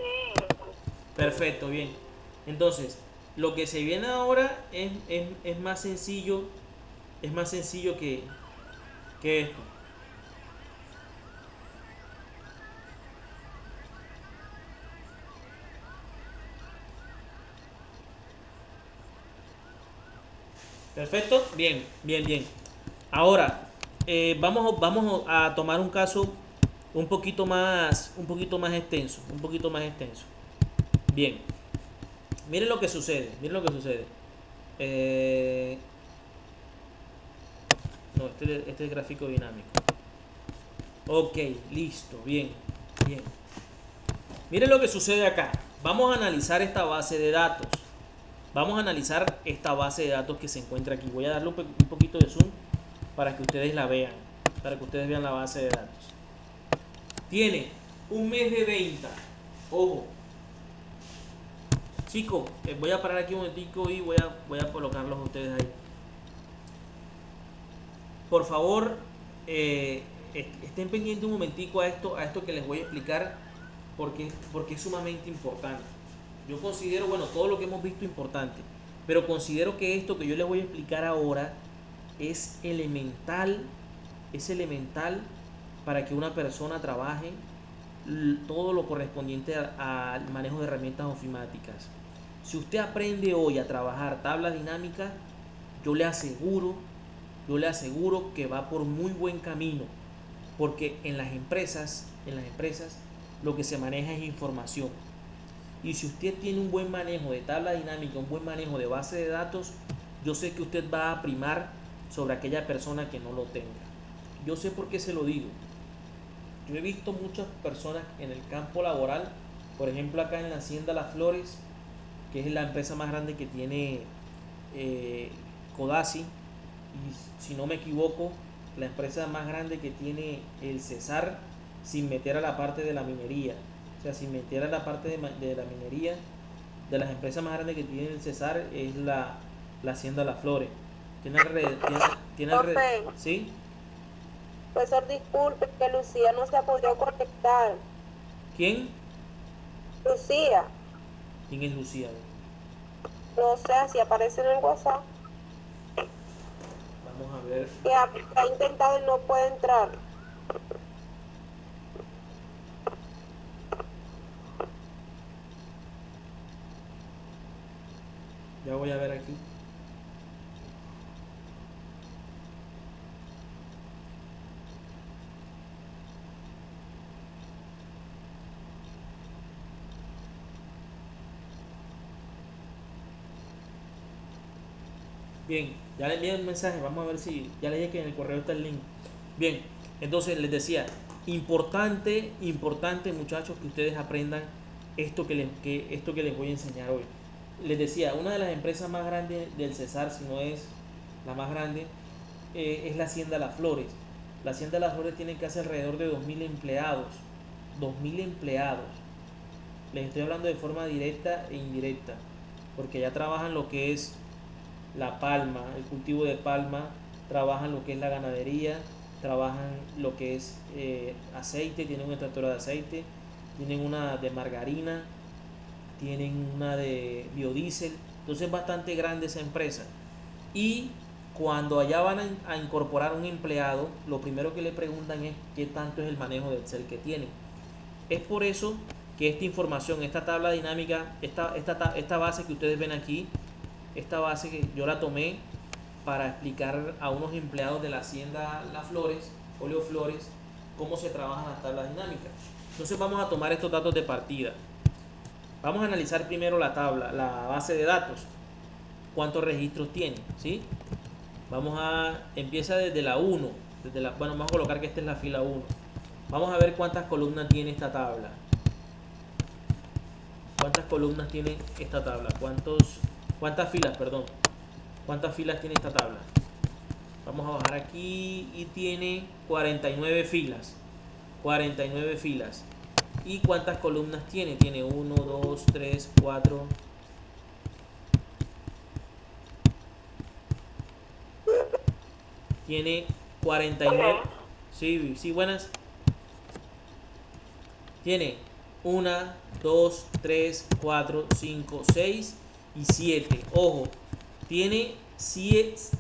Perfecto, bien. Entonces, lo que se viene ahora es más sencillo. Es más sencillo que esto. Perfecto, bien, bien, bien. Ahora, vamos a tomar un caso un poquito más extenso, un poquito más extenso. Bien, miren lo que sucede, miren lo que sucede. No, este es gráfico dinámico. Ok, listo, bien, bien. Miren lo que sucede acá. Vamos a analizar esta base de datos. Vamos a analizar esta base de datos que se encuentra aquí. Voy a darle un poquito de zoom para que ustedes la vean. Para que ustedes vean la base de datos. Tiene un mes de venta. Ojo. Chicos, voy a parar aquí un momentico y voy a colocarlos a ustedes ahí. Por favor, estén pendientes un momentico a esto que les voy a explicar porque es sumamente importante. Yo considero, bueno, todo lo que hemos visto importante, pero considero que esto que yo les voy a explicar ahora es elemental para que una persona trabaje todo lo correspondiente al manejo de herramientas ofimáticas. Si usted aprende hoy a trabajar tablas dinámicas, yo le aseguro que va por muy buen camino, porque en las empresas lo que se maneja es información. Y si usted tiene un buen manejo de tabla dinámica, un buen manejo de base de datos, yo sé que usted va a primar sobre aquella persona que no lo tenga. Yo sé por qué se lo digo. Yo he visto muchas personas en el campo laboral, por ejemplo acá en la Hacienda Las Flores, que es la empresa más grande que tiene Codazzi, y si no me equivoco, la empresa más grande que tiene el Cesar, sin meter a la parte de la minería. O sea, sin meter a la parte de la minería, de las empresas más grandes que tiene el Cesar es la Hacienda Las Flores. Tiene Profe, ¿sí? profesor, disculpe que Lucía no se ha podido conectar. ¿Quién? Lucía, ¿Quién es Lucía? no sé si aparece en el WhatsApp, Vamos a ver. que ha intentado y no puede entrar. Ya voy a ver aquí. Bien, ya le envié un mensaje, vamos a ver si ya le dije que en el correo está el link. Bien, entonces les decía, importante muchachos que ustedes aprendan esto que les voy a enseñar hoy. Les decía, una de las empresas más grandes del Cesar, si no es la más grande, es la Hacienda Las Flores. La Hacienda Las Flores tiene casi alrededor de 2000 empleados. 2000 empleados. Les estoy hablando de forma directa e indirecta, porque ya trabajan lo que es la palma, el cultivo de palma, trabajan lo que es la ganadería, trabajan lo que es aceite, tienen una extractora de aceite, tienen una de margarina, tienen una de biodiesel, entonces es bastante grande esa empresa. Y cuando allá van a incorporar un empleado, lo primero que le preguntan es qué tanto es el manejo de Excel que tienen. Es por eso que esta información, esta tabla dinámica, esta base que ustedes ven aquí, esta base que yo la tomé para explicar a unos empleados de la hacienda Las Flores, Oleo Flores, cómo se trabajan las tablas dinámicas. Entonces vamos a tomar estos datos de partida. Vamos a analizar primero la tabla, la base de datos. ¿Cuántos registros tiene? ¿Sí? Empieza desde la 1. Bueno, vamos a colocar que esta es la fila 1. Vamos a ver cuántas columnas tiene esta tabla. ¿Cuántas columnas tiene esta tabla? ¿Cuántas filas, perdón? ¿Cuántas filas tiene esta tabla? Vamos a bajar aquí y tiene 49 filas. 49 filas. ¿Y cuántas columnas tiene? Tiene 1, 2, 3, 4. Tiene 49. Sí, sí, buenas. Tiene 1, 2, 3, 4, 5, 6 y 7. Ojo, tiene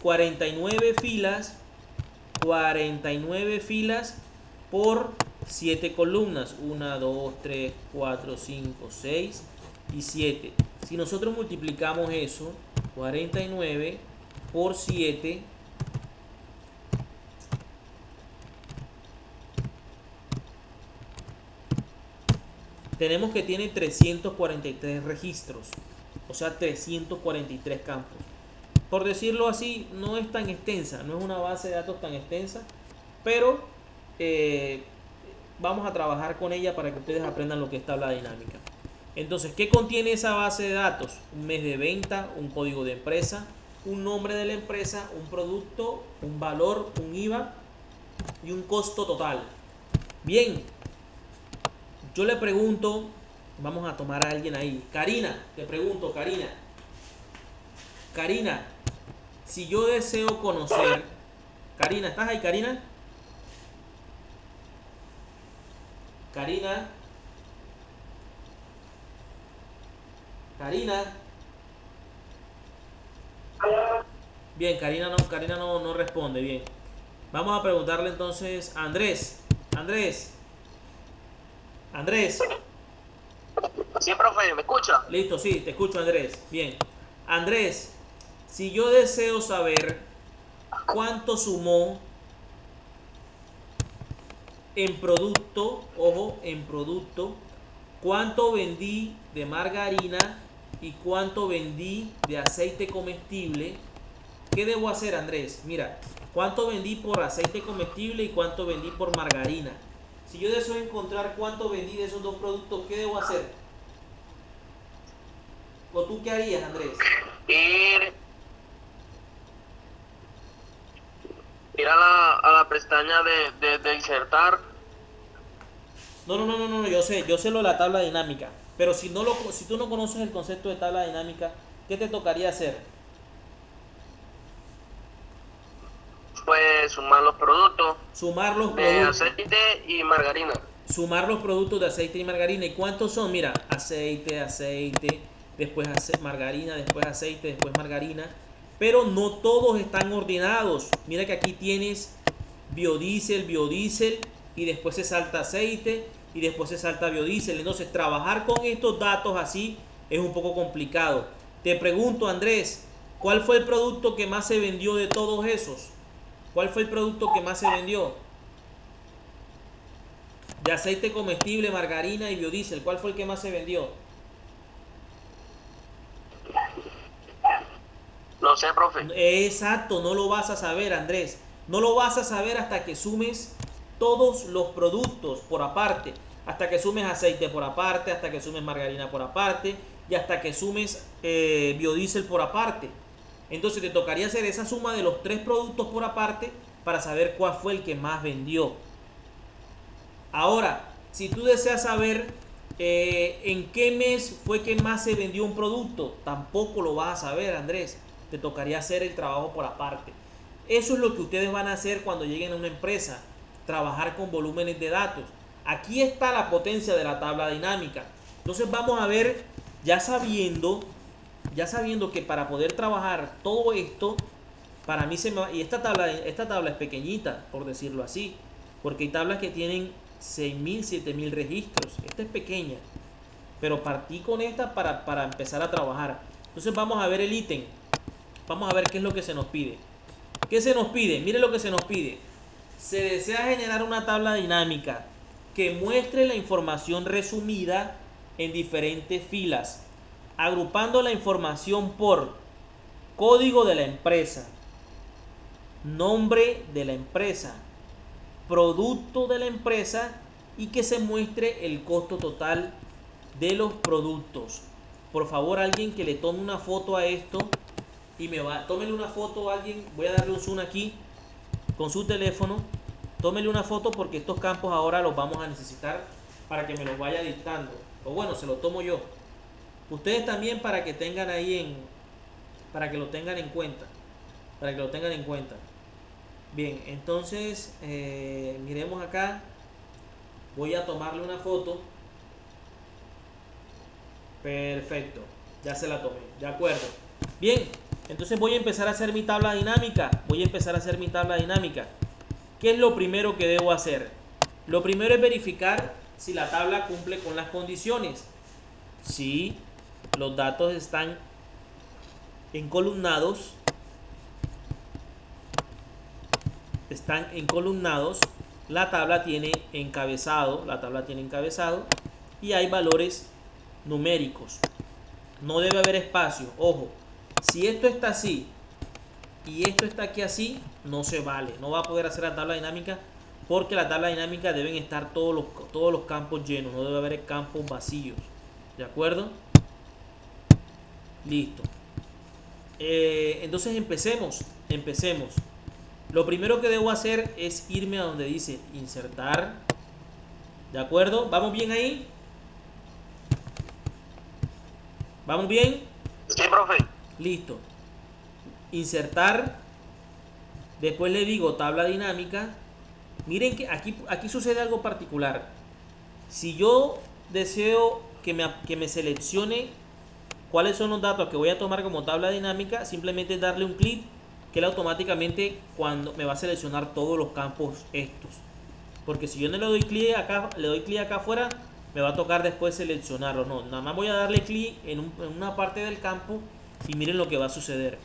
49 filas. 49 filas por 7 columnas. 1, 2, 3, 4, 5, 6 y 7. Si nosotros multiplicamos eso, 49 por 7, tenemos que tiene 343 registros, o sea 343 campos. Por decirlo así, no es tan extensa, no es una base de datos tan extensa, pero vamos a trabajar con ella para que ustedes aprendan lo que es tabla dinámica. Entonces, ¿qué contiene esa base de datos? Un mes de venta, un código de empresa, un nombre de la empresa, un producto, un valor, un IVA y un costo total. Bien, yo le pregunto, vamos a tomar a alguien ahí. Karina, te pregunto, Karina, si yo deseo conocer... Karina, ¿estás ahí, Karina? Karina. Bien, Karina no responde, bien. Vamos a preguntarle entonces a Andrés. Andrés. Sí, profe, ¿me escucha? Listo, sí, te escucho, Andrés. Bien. Andrés, si yo deseo saber cuánto sumó en producto, ojo, en producto, cuánto vendí de margarina y cuánto vendí de aceite comestible, ¿qué debo hacer, Andrés? Mira, cuánto vendí por aceite comestible y cuánto vendí por margarina. Si yo deseo encontrar cuánto vendí de esos dos productos, ¿qué debo hacer? ¿O tú qué harías, Andrés? Ir a la pestaña de insertar. No, yo sé lo de la tabla dinámica, pero si tú no conoces el concepto de tabla dinámica, ¿qué te tocaría hacer? Pues sumar los productos. Sumar los de productos. Aceite y margarina. Sumar los productos de aceite y margarina. ¿Y cuántos son? Mira, aceite, después margarina, después aceite, después margarina. Pero no todos están ordenados. Mira que aquí tienes biodiesel, y después se salta aceite y después se salta biodiesel. Entonces trabajar con estos datos así es un poco complicado. Te pregunto, Andrés, ¿cuál fue el producto que más se vendió de todos esos? ¿Cuál fue el producto que más se vendió? De aceite comestible, margarina y biodiesel, ¿cuál fue el que más se vendió? No sé, profe. Exacto, no lo vas a saber, Andrés. No lo vas a saber hasta que sumes todos los productos por aparte. Hasta que sumes aceite por aparte, hasta que sumes margarina por aparte y hasta que sumes biodiesel por aparte. Entonces te tocaría hacer esa suma de los 3 productos por aparte para saber cuál fue el que más vendió. Ahora, si tú deseas saber en qué mes fue que más se vendió un producto, tampoco lo vas a saber, Andrés. Te tocaría hacer el trabajo por aparte. Eso es lo que ustedes van a hacer cuando lleguen a una empresa, trabajar con volúmenes de datos. Aquí está la potencia de la tabla dinámica. Entonces vamos a ver, ya sabiendo que para poder trabajar todo esto, para mí y esta tabla es pequeñita, por decirlo así, porque hay tablas que tienen 6.000, 7.000 registros. Esta es pequeña, pero partí con esta para empezar a trabajar. Entonces vamos a ver el ítem. Vamos a ver qué es lo que se nos pide. ¿Qué se nos pide? Mire lo que se nos pide. Se desea generar una tabla dinámica que muestre la información resumida en diferentes filas, agrupando la información por código de la empresa, nombre de la empresa, producto de la empresa y que se muestre el costo total de los productos. Por favor, alguien que le tome una foto a esto y tómele una foto a alguien. Voy a darle un zoom aquí con su teléfono. Tómele una foto porque estos campos ahora los vamos a necesitar para que me los vaya dictando. O bueno, se los tomo yo. Ustedes también para que tengan ahí para que lo tengan en cuenta. Para que lo tengan en cuenta. Bien, entonces miremos acá. Voy a tomarle una foto. Perfecto. Ya se la tomé. De acuerdo. Bien, entonces voy a empezar a hacer mi tabla dinámica. ¿Qué es lo primero que debo hacer? Lo primero es verificar si la tabla cumple con las condiciones. Si los datos están encolumnados, la tabla tiene encabezado, y hay valores numéricos. No debe haber espacio. Ojo, si esto está así y esto está aquí así, no se vale. No va a poder hacer la tabla dinámica porque la tabla dinámica deben estar todos los campos llenos. No debe haber campos vacíos. ¿De acuerdo? Listo. Entonces empecemos. Lo primero que debo hacer es irme a donde dice insertar. ¿De acuerdo? ¿Vamos bien ahí? ¿Vamos bien? Sí, profe. Listo. Insertar. Después le digo tabla dinámica. Miren que aquí sucede algo particular. Si yo deseo que me seleccione cuáles son los datos que voy a tomar como tabla dinámica, simplemente darle un clic, que él automáticamente me va a seleccionar todos los campos estos. Porque si yo no le doy clic acá afuera, me va a tocar después seleccionarlo. No, nada más voy a darle clic en una parte del campo y miren lo que va a suceder.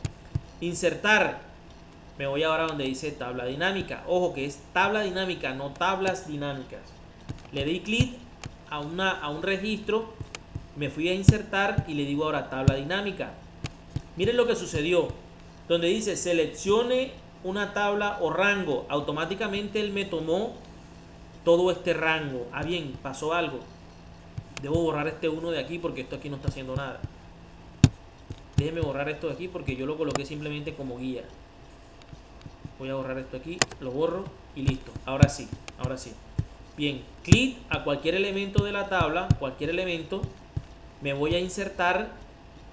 Insertar. Me voy ahora donde dice tabla dinámica. Ojo que es tabla dinámica, no tablas dinámicas. Le di clic a un registro, me fui a insertar y le digo ahora tabla dinámica. Miren lo que sucedió. Donde dice seleccione una tabla o rango, automáticamente él me tomó todo este rango. Ah, bien, pasó algo. Debo borrar este 1 de aquí porque esto aquí no está haciendo nada. Déjeme borrar esto de aquí porque yo lo coloqué simplemente como guía. Voy a borrar esto aquí, lo borro y listo. Ahora sí. Bien, clic a cualquier elemento de la tabla, me voy a insertar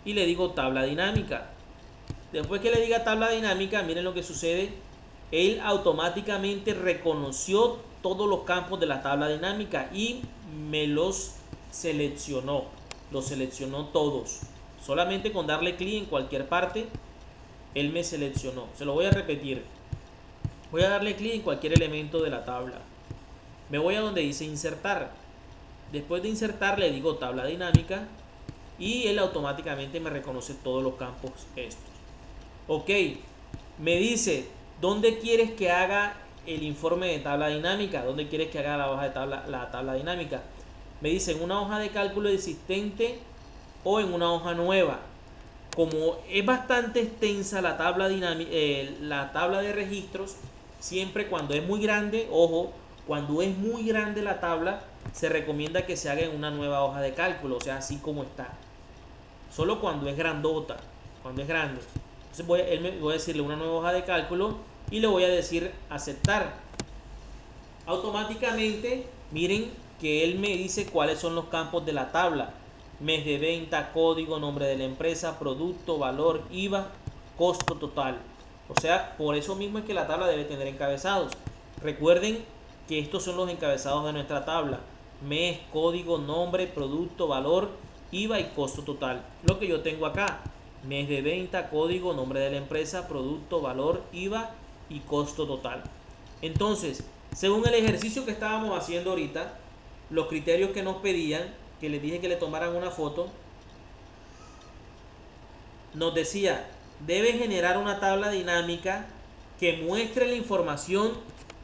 y le digo tabla dinámica. Después que le diga tabla dinámica, miren lo que sucede. Él automáticamente reconoció todos los campos de la tabla dinámica y me los seleccionó. Los seleccionó todos. Solamente con darle clic en cualquier parte, él me seleccionó. Se lo voy a repetir. Voy a darle clic en cualquier elemento de la tabla. Me voy a donde dice insertar. Después de insertar le digo tabla dinámica y él automáticamente me reconoce todos los campos estos. Ok, me dice, ¿dónde quieres que haga el informe de tabla dinámica? ¿Dónde quieres que haga la tabla dinámica? Me dice, en una hoja de cálculo existente o en una hoja nueva. Como es bastante extensa la tabla de registros, siempre cuando es muy grande, ojo, cuando es muy grande la tabla, se recomienda que se haga en una nueva hoja de cálculo, o sea, así como está. Solo cuando es grandota, cuando es grande. Entonces voy a decirle una nueva hoja de cálculo y le voy a decir aceptar. Automáticamente, miren que él me dice cuáles son los campos de la tabla. Mes de venta, código, nombre de la empresa, producto, valor, IVA, costo total. O sea, por eso mismo es que la tabla debe tener encabezados. Recuerden que estos son los encabezados de nuestra tabla: mes, código, nombre, producto, valor, IVA y costo total. Lo que yo tengo acá: mes de venta, código, nombre de la empresa, producto, valor, IVA y costo total. Entonces, según el ejercicio que estábamos haciendo ahorita, los criterios que nos pedían, que les dije que le tomaran una foto, nos decía: debe generar una tabla dinámica que muestre la información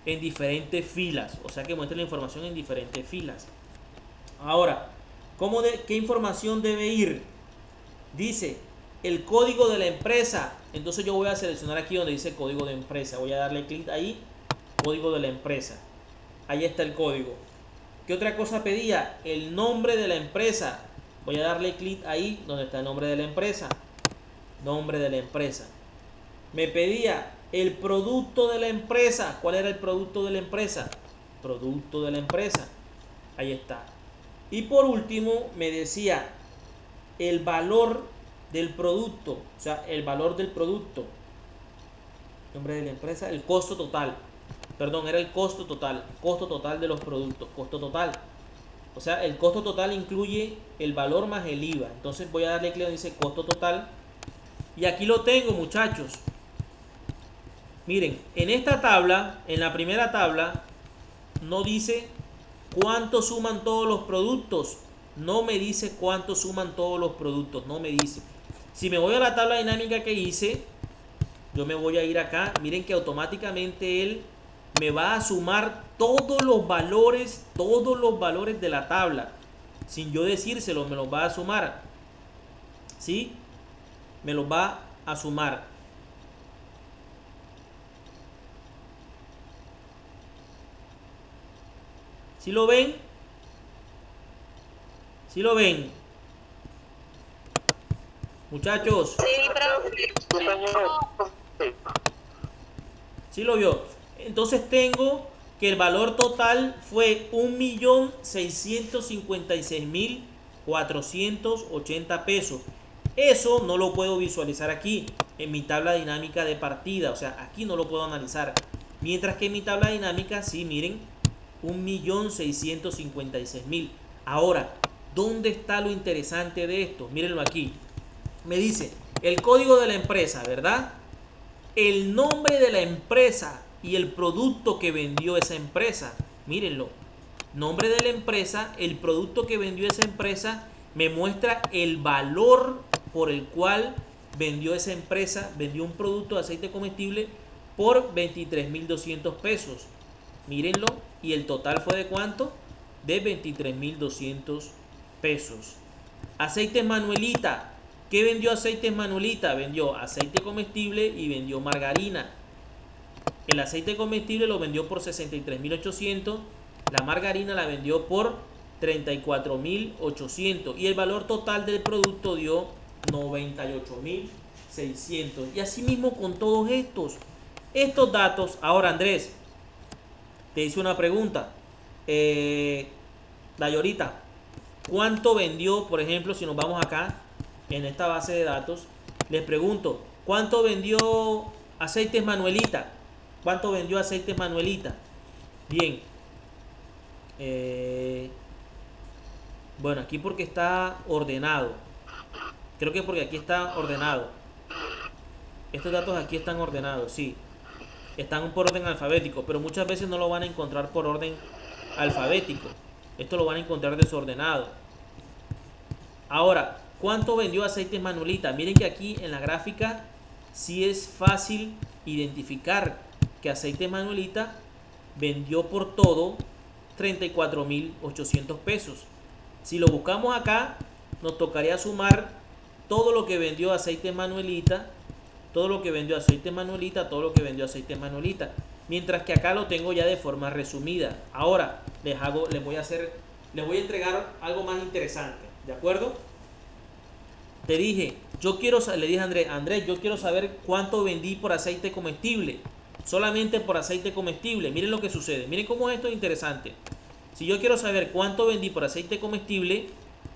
en diferentes filas. O sea, que muestre la información en diferentes filas. Ahora, ¿qué información debe ir? Dice el código de la empresa. Entonces yo voy a seleccionar aquí donde dice código de empresa. Voy a darle clic ahí, código de la empresa. Ahí está el código. ¿Qué otra cosa pedía? El nombre de la empresa. Voy a darle clic ahí donde está el nombre de la empresa. Nombre de la empresa. Me pedía el producto de la empresa. ¿Cuál era el producto de la empresa? Producto de la empresa. Ahí está. Y por último me decía el valor del producto. O sea, el valor del producto. Nombre de la empresa. El costo total. Perdón, era el costo total. Costo total de los productos. Costo total. O sea, el costo total incluye el valor más el IVA. Entonces voy a darle clic donde dice costo total. Y aquí lo tengo, muchachos. Miren, en esta tabla, en la primera tabla, no dice cuánto suman todos los productos. No me dice cuánto suman todos los productos. No me dice. Si me voy a la tabla dinámica que hice, yo me voy a ir acá. Miren que automáticamente él me va a sumar todos los valores de la tabla. Sin yo decírselo, me los va a sumar. ¿Sí? Me los va a sumar. ¿Sí lo ven? ¿Sí lo ven? Muchachos. Sí, pero ¿Sí lo vio? Entonces tengo que el valor total fue 1.656.480 pesos. Eso no lo puedo visualizar aquí en mi tabla dinámica de partida. O sea, aquí no lo puedo analizar. Mientras que en mi tabla dinámica, sí, miren, 1.656.000. Ahora, ¿dónde está lo interesante de esto? Mírenlo aquí. Me dice el código de la empresa, ¿verdad? El nombre de la empresa y el producto que vendió esa empresa. Mírenlo. Nombre de la empresa, el producto que vendió esa empresa, me muestra el valor por el cual vendió esa empresa. Vendió un producto de aceite comestible por 23.200 pesos. Mírenlo. Y el total fue de ¿cuánto? De 23.200 pesos. Aceites Manuelita. ¿Qué vendió Aceites Manuelita? Vendió aceite comestible y vendió margarina. El aceite comestible lo vendió por 63.800. La margarina la vendió por 34.800. Y el valor total del producto dio 98.600. Y así mismo con todos estos datos. Ahora, Andrés, te hice una pregunta. Dayorita, ¿cuánto vendió, por ejemplo, si nos vamos acá en esta base de datos? Les pregunto, ¿cuánto vendió Aceites Manuelita? ¿Cuánto vendió Aceites Manuelita? Bien. Bueno, aquí porque está ordenado. Creo que porque aquí está ordenado. Estos datos aquí están ordenados, sí. Están por orden alfabético, pero muchas veces no lo van a encontrar por orden alfabético. Esto lo van a encontrar desordenado. Ahora, ¿cuánto vendió Aceites Manuelita? Miren que aquí en la gráfica sí es fácil identificar que Aceites Manuelita vendió por todo 34.800 pesos. Si lo buscamos acá, nos tocaría sumar todo lo que vendió Aceites Manuelita, todo lo que vendió Aceites Manuelita, todo lo que vendió Aceites Manuelita. Mientras que acá lo tengo ya de forma resumida. Ahora les voy a entregar algo más interesante, ¿de acuerdo? Te dije, le dije a Andrés, yo quiero saber cuánto vendí por aceite comestible. Solamente por aceite comestible. Miren lo que sucede. Miren cómo esto es interesante. Si yo quiero saber cuánto vendí por aceite comestible,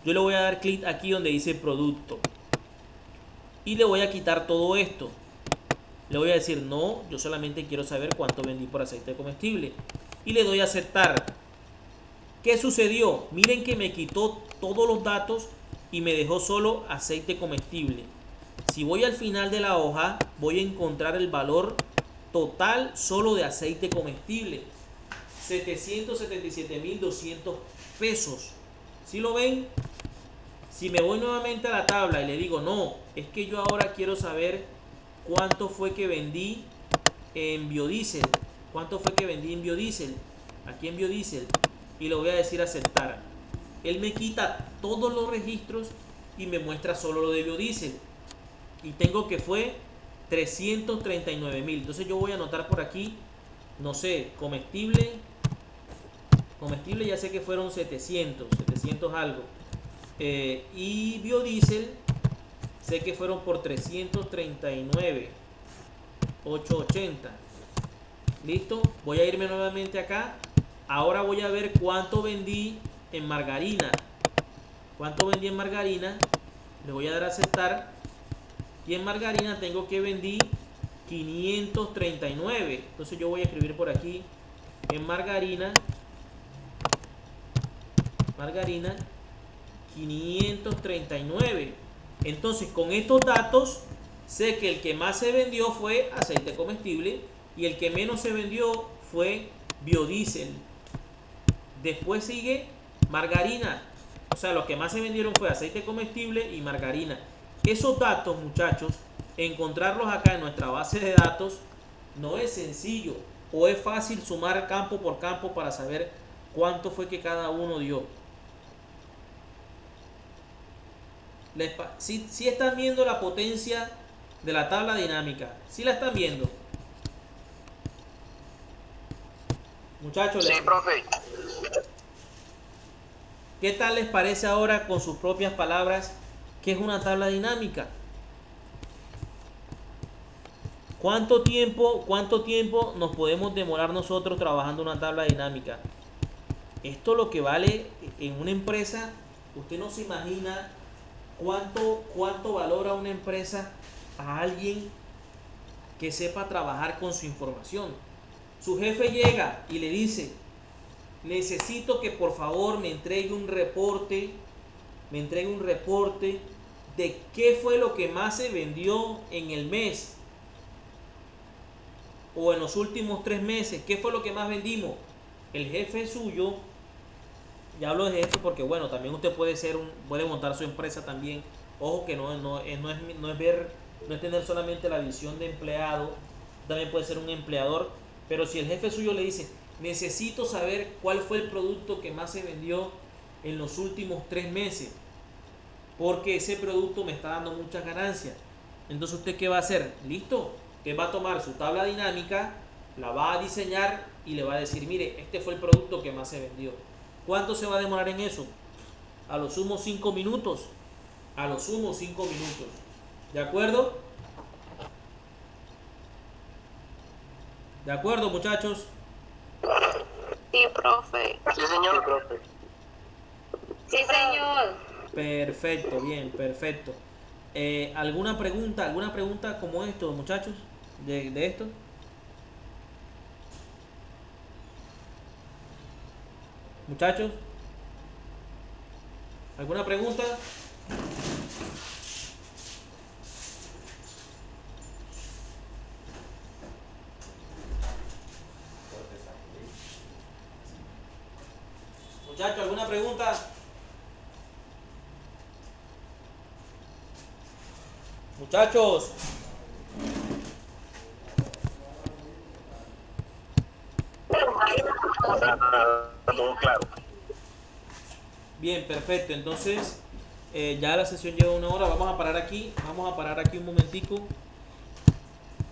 yo le voy a dar clic aquí donde dice producto. Y le voy a quitar todo esto. Le voy a decir, no, yo solamente quiero saber cuánto vendí por aceite comestible. y le doy a aceptar. ¿Qué sucedió? Miren que me quitó todos los datos y me dejó solo aceite comestible. Si voy al final de la hoja, voy a encontrar el valor total solo de aceite comestible. 777.200 pesos. ¿Sí lo ven? Si me voy nuevamente a la tabla y le digo, no, es que yo ahora quiero saber cuánto fue que vendí en biodiesel. ¿Cuánto fue que vendí en biodiesel? Aquí en biodiesel. Y le voy a decir aceptar. Él me quita todos los registros y me muestra solo lo de biodiesel. Y tengo que fue 339.000. Entonces yo voy a anotar por aquí, no sé, comestible. Comestible ya sé que fueron 700 algo. Y biodiesel sé que fueron por 339.880. Listo, voy a irme nuevamente acá. Ahora voy a ver cuánto vendí en margarina. Cuánto vendí en margarina. Le voy a dar a aceptar. Y en margarina tengo que vendí 539. Entonces yo voy a escribir por aquí en margarina 539. Entonces con estos datos sé que el que más se vendió fue aceite comestible y el que menos se vendió fue biodiesel. Después sigue margarina. O sea, los que más se vendieron fue aceite comestible y margarina. Esos datos, muchachos, encontrarlos acá en nuestra base de datos no es sencillo o es fácil sumar campo por campo para saber cuánto fue que cada uno dio. Si están viendo la potencia de la tabla dinámica, si la están viendo, muchachos. Sí, profe. ¿Qué tal les parece ahora con sus propias palabras qué es una tabla dinámica? ¿Cuánto tiempo nos podemos demorar nosotros trabajando una tabla dinámica? Esto lo que vale en una empresa, usted no se imagina cuánto valora una empresa a alguien que sepa trabajar con su información. Su jefe llega y le dice, necesito que por favor me entregue un reporte de qué fue lo que más se vendió en el mes o en los últimos 3 meses, qué fue lo que más vendimos. El jefe suyo, ya hablo de jefe porque bueno, también usted puede montar su empresa también. Ojo que no es tener solamente la visión de empleado, también puede ser un empleador. Pero si el jefe suyo le dice, necesito saber cuál fue el producto que más se vendió en los últimos 3 meses, porque ese producto me está dando muchas ganancias. Entonces, ¿usted qué va a hacer? ¿Listo? Que va a tomar su tabla dinámica, la va a diseñar y le va a decir, mire, este fue el producto que más se vendió. ¿Cuánto se va a demorar en eso? A lo sumo 5 minutos. A lo sumo 5 minutos. ¿De acuerdo? ¿De acuerdo, muchachos? Sí, profe. Sí, señor. Sí, profe. Sí, señor. Perfecto, bien, perfecto. ¿Alguna pregunta como esto, muchachos? ¿De esto? Muchachos, ¿alguna pregunta? Muchachos, ¿alguna pregunta? Muchachos. Todo claro. Bien, perfecto. Entonces, ya la sesión lleva 1 hora. Vamos a parar aquí un momentico.